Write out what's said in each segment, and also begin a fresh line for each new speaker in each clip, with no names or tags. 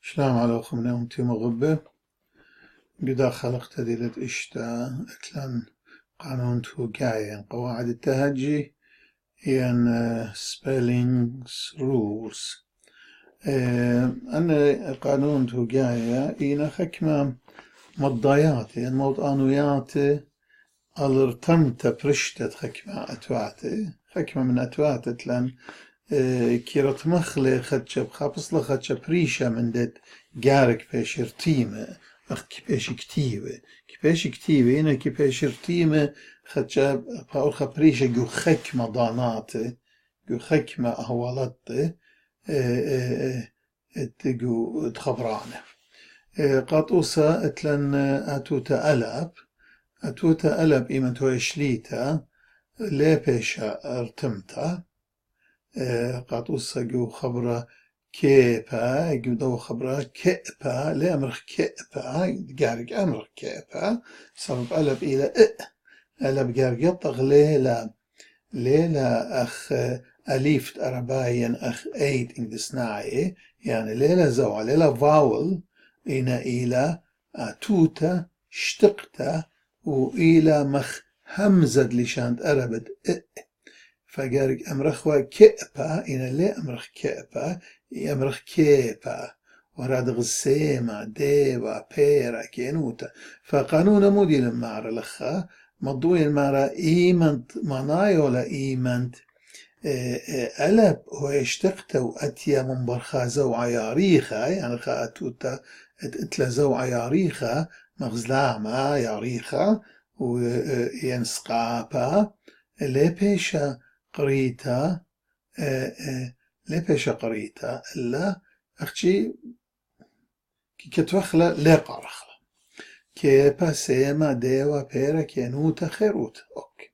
السلام عليكم نومتي مغبة قدا خلقت ديلت إشتا أكلان قانون توقعين قواعد التهجي ين spellings rules أنا قانون توقعية إينا خكمة مضاياتي موضانوياتي ألرتمت برشتت خكمة أتواتي خكمة من أتواتت لأن كيرت مخلي خدشة خابصلة خدشة بريشة من ديت جارك بيشر تيمة كيباش كتيبة هنا كيباش رتيمة خدشة باول خبريشة جو خكمة ضاناتي جو خكمة أهوالاتي تجو تخبرانه قاطوسة اتلن أتوتا ألب إيمن توي شليتا لي بيشا ارتمتا قاطوسة جو خبرة كيبا جو دو خبرة كيبا لي أمرخ كيبا قارق أمرخ كيبا سبب ألب إلى ألب قارق ليلة أخ أليفت أرباين أخ أيد إنجلسناعي يعني ليلة زوعة ليلة فاول إلى توتا اشتقتا وإلى مخ همزد لشاند أربد فقارق أمرخوا كيبا إنا لي أمرخ كيبا أمرخ كيبا وراد غسيمة ديوا بيرا كينوتا فقانون مودي المعرى لخا مضوي المعرى إيمنت منايو لا إيمنت ألب هو اشتقت وأتيا من برخا زوعة ياريخا يعني خا أتوتا اتلا زوعة ياريخا مغزلامة ياريخا وينسقابا لي بيشا قريتا لي بيشا قريتا إلا أختي كي كتوخلا لي قارخلا كي باسيما ديوا بيرا كينوتا خيروتا أوكي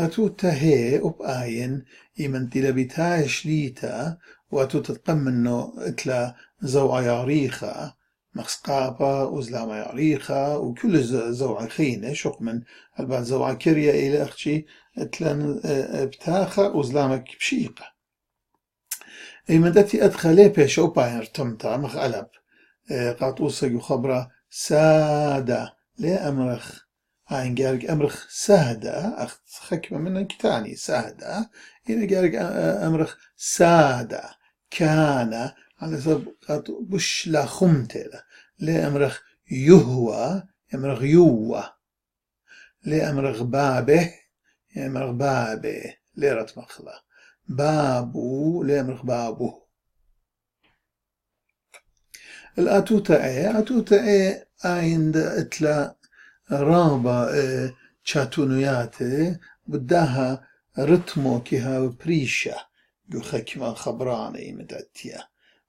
أتوتا هي أبآين إيمن تلبيتا شليتا وأتوتا تقمنو إتلا زوعة ياريخا مخسقابة وزلامة ياريخا وكل زوعة خينة شق من البعض زوعة كريا إلى أختي إتلا بتاخة وزلامة بشيقة إيمن داتي أدخلي بيش أبآين ارتمتا مخ ألب قاطوسة جو خبرة سادة لي أمرخ عين قارق أمرخ سهدة أخت خكمة من كتاني سهدة هنا قارق أمرخ سادة كان على سبب بش لا خمتة لي أمرخ يهوى أمرخ يوى لي أمرخ بابه أمرخ بابه ليرة مخلة بابو لي أمرخ بابو الأتوتا إيه عند إتلا رابا تشاتونياتي بداها رتمو كيها بريشة جو خكمة خبراني متأتيا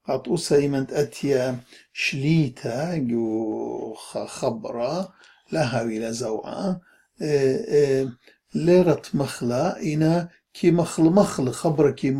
قاطوسا يمنت أتيا شليتا جو خبرة لها ولا زوعة ليرت مخلة إنا كي مخل خبرة كي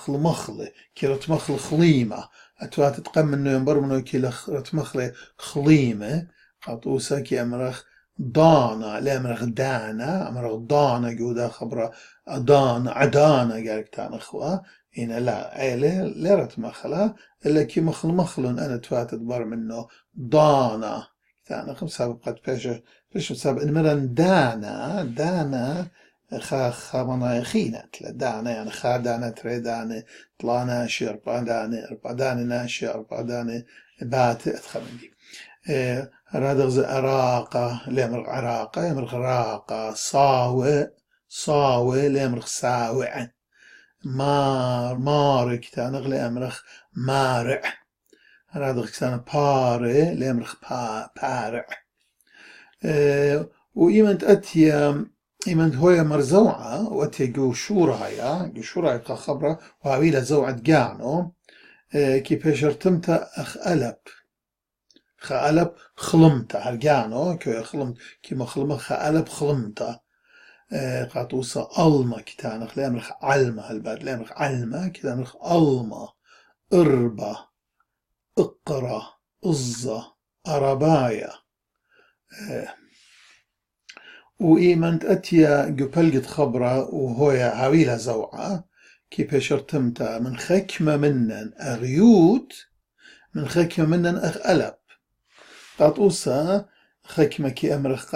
مخل كي رت مخل خليمة أتوات تقم إنه ينبر منه كي رت مخل خليمة قاطوسا كي أمرخ ضانا لا أمرخ دانا أمرخ ضانا جودا خبرة أضانا عدانا قالك تانا أخوة إنا لا عيلة ليرت مخلة إلا كي مخل أنا توات تبر منه ضانا تانا سبب قد بيش سبب إن مرن دانا خا منايخينا دانا يعني خا دانا تري دانا طلانا شي أربع دانا ناشي أربع دانا بات أتخمن دي رادغز أراقة ليمرغ عراقة يمرغ راقة صاوة ليمرغ ساوع مارك تانغ ليمرغ مارع رادغ كسان باري ليمرغ بارع وإيمنت أتيا إيمنت هويا مرزوعة وأتيا جو شورها خبرة وعويلة زوعة قانو كي بيشرتمتا أخ ألب خلمتا هرقانو كي خلمت كي خلمة خألب خلمتا قاطوسة ألما كتانخ لأمرخ علمة هالبعد لأمرخ علمة كتانخ ألما إربا إقرا إزة أربايا وإيمنت أتيا قبلقت خبرة وهويا عويلة زوعة كي بيشرتمتا من خكمة منن أريوت من خكمة منن أخ ألب قاطوسا خكمة كي أمرخ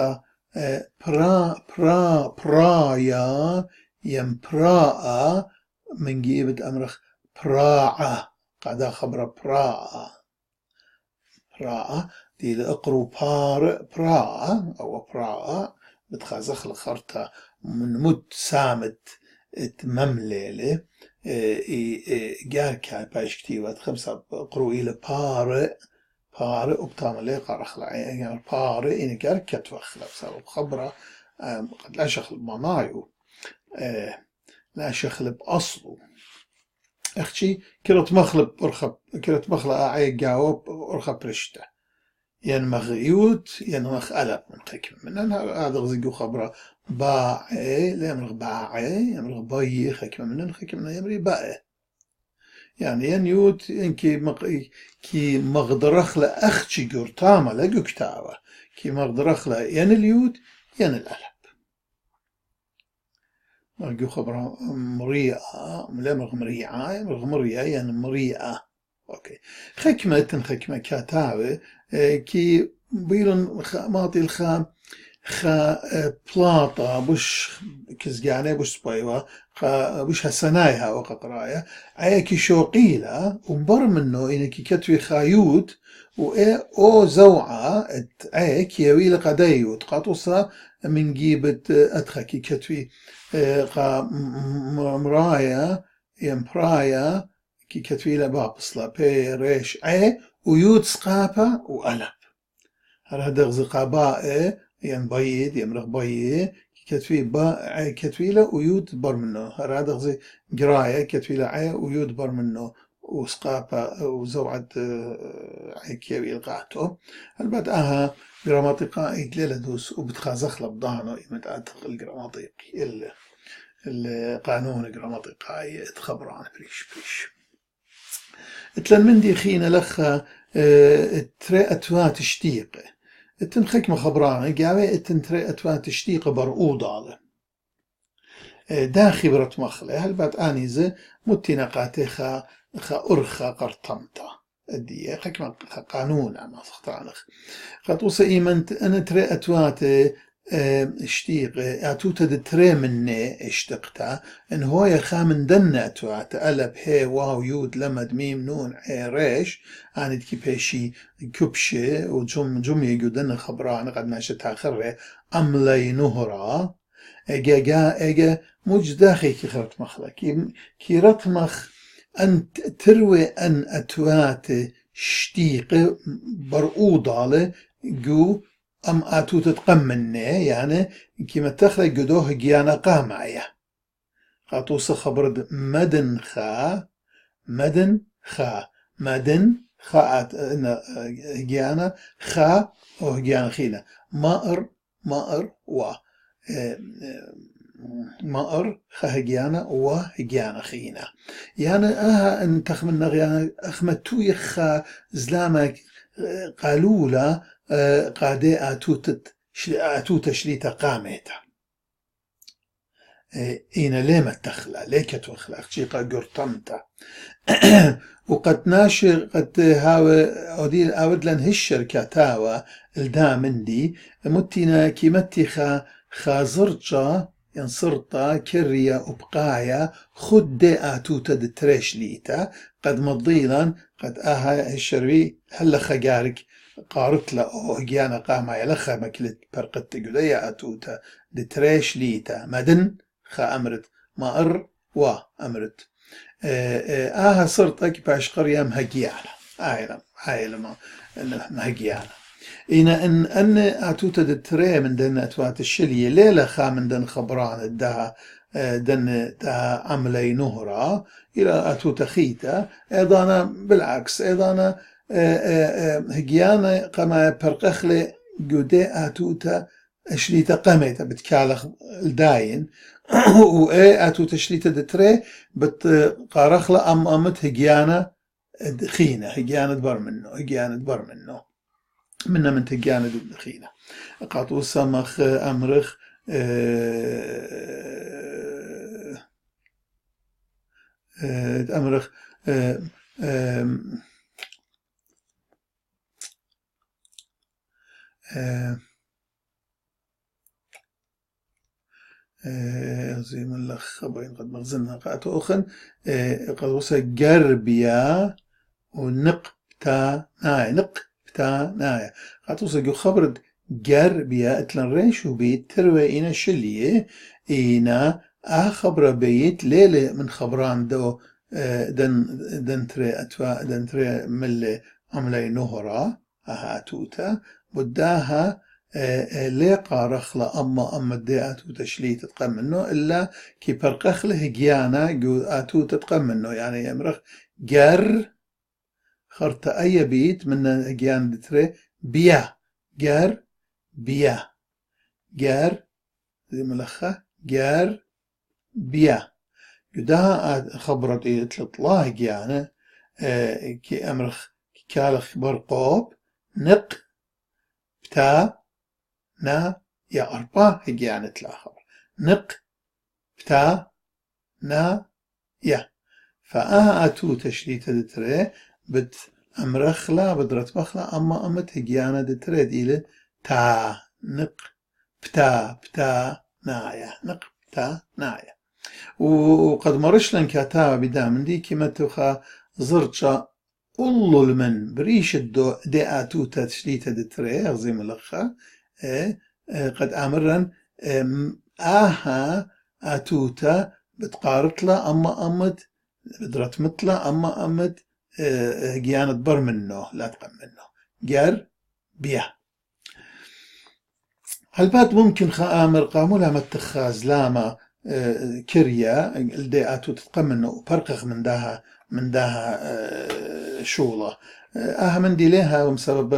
برايا ين براء من جيبت أمرخ براعة قاعدة خبر براء دي لأقرو براء أو براء بتخازخ لخرطة من مد سامت تممليلة جاركا باش كتيبات خمسة قرو إلى بارئ وبتعمل قرخ يعني بارئ إن جاركا توخلا بسبب خبرة قد لا شخل بمنايو لا شخل بأصله أختي كرت مخلب أرخب كرت مخلب أعي جاوب أرخب برشته ين مغيوت ين مخ ألب من خكم من هذا غزيجو خبرة باعي ليمرغ باعي يمرغ باي خكم من خكم من يمري باعي يعني ين يوت ين كي مغدرخ لأختي جرتامة لجو كتابة كي مغدرخ ين اليوت ين الألب مرجو خبرة مريئة ليمرغ مريعة يمرغ مريئة ين مريئة اوكي خكمة كاتاوي كي بيلن ماطي الخام بلاطة بوش كزجانة بوش سبايوة بوش هسنايها وقراية كي شوقيلة ومبر منه إنكي كتوي خايوت او زوعة كي يويل قدايوت قاطوسا من جيبة أدخكي كتوي مرايا يمبرايا كي كتويلة بابصلا بي ريش ويود سقابة وألب هذا زقاباء ين بيد يمرغ بي كي كتوي با كتويلة ويود بر منه هذا زي قراية كتويلة ويود بر منه وسقابة وزوعة كيوي القاتو البعد جراماتيقا إدليلة دوس وبتخازخ لبضانو إمت أدخل الجراماتيقي القانون الجراماتيقي تخبر عن بريش اتلن من دي خينا لخا تري أتوات شتيقة اتنخك مخبرانة قاوي اتنتري أتوات شتيقة برؤوضة داخي برت مخلة هل بعد آنيزة متنقاتي خا أرخا قرطمتا الدية حكمة قانون أنا سختانخ قطوسة إيمنت أنا تري أتوات اشتيق اتوتا دتري مني اشتقتا ان هو يخا من دن اتوات ألب هي واو يود لمد ميم نون ريش عند كي بيشي كبشي وجم يقودن خبران قد ناشت آخر أملي نهرا اجا مجداخي كي خرط مخلا كي رتمخ أن تروي أن أتوات شتيق برؤوضالة جو أم آتو تتقمني يعني كيما تخرج قدوه جيانا قامعية قاطوس خبرد مدن خا مدن خا جيانا خا أو جيانا خينا مائر و مائر خا جيانا و جيانا خينا يعني أن تخمن غيانا أخمتو يخا زلامك قالولا قادي آتوت شليتا قاميتا إينا ليما تخلا ليك توخلا شيقا قرطمتا وقد ناشر قد هاوي أوديل أودلن هالشركة تاوى الدامندي متنا كيمتي خازرجا ينصرتا كريا وبقايا خد آتوتا دتريش ليتا قد مضيلا قد هالشروي هلا خجارك قارت له جيانا قاما يلخا مكلت برقت قديا أتوتا دتريش ليتا مدن خا أمرت مائر و أمرت صرت باش قرية مهجيانا عائلة مهجيانا إن أتوتا دتري من دن أتوات الشلية ليلة خا من دن خبران الدها دن عملي نهرة إلى أتوتا خيتا أيضا بالعكس أيضا هجيانا قما برقخلي جودي آتوتا شليتا قميتا بتكالخ الداين آتوتا شليتا دتري بتقارخلا أمت هجيانا خينا هجيانا دبر منه منا من هجيانا خينا قاطو سمخ أمرخ أمرخ زي ما لخ بين قد مغزلنا قات أخن قد وصل جربيا ونق بتا ناي نق بتا ناي قد وصل جو خبر جربيا اتلن ريشو بيت تروي إنا شليه إنا خبر بيت ليلة من خبران دو دن تري أتوا دن تري ملي عملي نهرة توتا بداها ليقا رخلة أما الديات وتشليت تتقم منه إلا كي برقخله جيانا آتو تتقم منه يعني يمرخ جر خرط أي بيت من جيان دتري بيا جر بيا جر زي ملخة جر بيا يدها خبرت إطلاع جيانا كي أمرخ كالخ برقوب نق بتا نا يا أربعة هجيانة الآخر نق بتا نا يا فآتو تشريت دتري بت أمرخلا بدرت مخلا أما أمت هجيانة دتري ديلة تا نق بتا نايا نق بتا نايا وقد مرش لن كاتاها بدامن دي كما تخا زرتشا أولو المن بريش الدو دي آتو تشريت دتري أغزي ملخا قد أمرن آتوتا بتقارتلا أما أمد بدرت متلا أما أمد جيانت بر منه لا تقم منه جار بيا هالبات ممكن خامر قامولا متخاز لاما كريا الدي آتو تتقم منه وبرقخ من داها شولة من دي لها ومسبب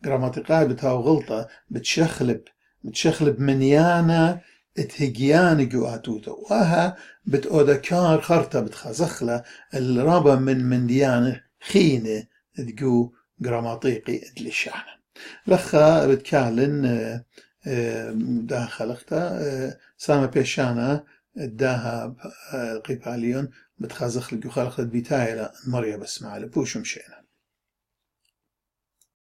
جراماتيقاي بتاو غلطة بتشخلب منيانا اتهجيان جو آتوتا وها بتأودكار خرطة بتخزخلة الرابة من ديانة خينة تجو جراماتيقي ادلشانا لخا بتكالن دا خلقتا سامة بيشانا داها قيباليون بتخزخ لجو خلقت بيتايلا مريا بسمع لبوش مشينا